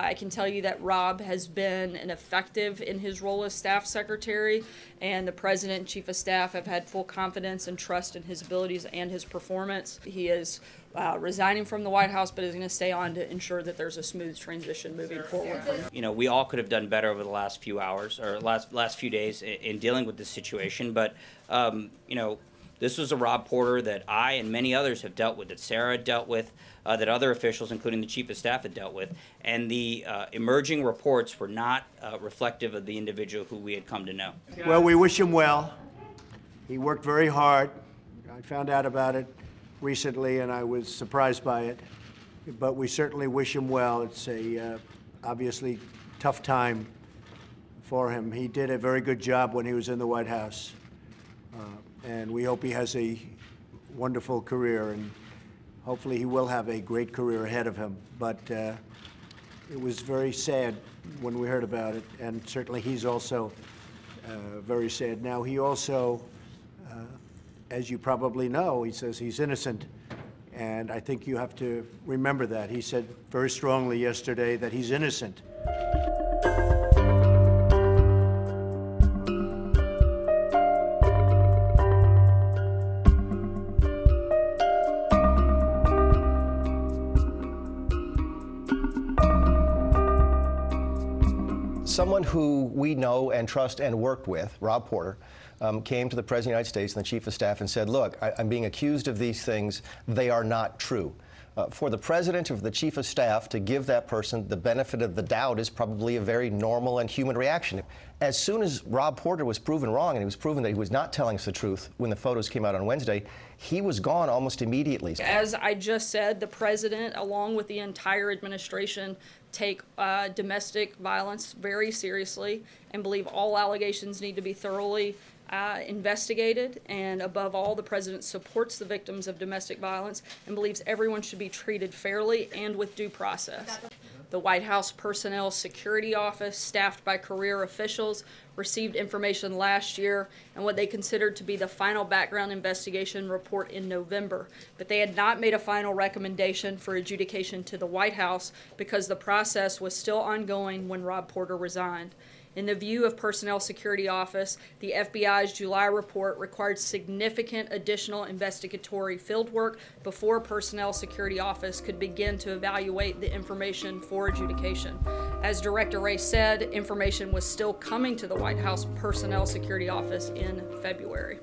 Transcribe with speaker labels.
Speaker 1: I can tell you that Rob has been an effective in his role as staff secretary, and the President and Chief of Staff have had full confidence and trust in his abilities and his performance. He is resigning from the White House, but is going to stay on to ensure that there's a smooth transition moving forward.
Speaker 2: You know, we all could have done better over the last few hours or last few days in dealing with this situation, but you know, this was a Rob Porter that I and many others have dealt with, that Sarah had dealt with, that other officials, including the Chief of Staff, had dealt with. And the emerging reports were not reflective of the individual who we had come to know.
Speaker 3: Well, we wish him well. He worked very hard. I found out about it recently, and I was surprised by it. But we certainly wish him well. It's a obviously tough time for him. He did a very good job when he was in the White House. And we hope he has a wonderful career, and hopefully he will have a great career ahead of him. But it was very sad when we heard about it, and certainly he's also very sad. Now, he also, as you probably know, he says he's innocent, and I think you have to remember that. He said very strongly yesterday that he's innocent.
Speaker 4: Someone who we know and trust and worked with, Rob Porter, came to the President of the United States and the Chief of Staff and said, look, I'm being accused of these things. They are not true. For the President or for the Chief of Staff to give that person the benefit of the doubt is probably a very normal and human reaction. As soon as Rob Porter was proven wrong and he was proven that he was not telling us the truth when the photos came out on Wednesday, he was gone almost immediately.
Speaker 1: As I just said, the President, along with the entire administration, take domestic violence very seriously and believe all allegations need to be thoroughly investigated. And above all, the President supports the victims of domestic violence and believes everyone should be treated fairly and with due process. The White House Personnel Security Office, staffed by career officials, received information last year and what they considered to be the final background investigation report in November. But they had not made a final recommendation for adjudication to the White House because the process was still ongoing when Rob Porter resigned. In the view of Personnel Security Office, the FBI's July report required significant additional investigatory fieldwork before Personnel Security Office could begin to evaluate the information for adjudication. As Director Wray said, information was still coming to the White House Personnel Security Office in February.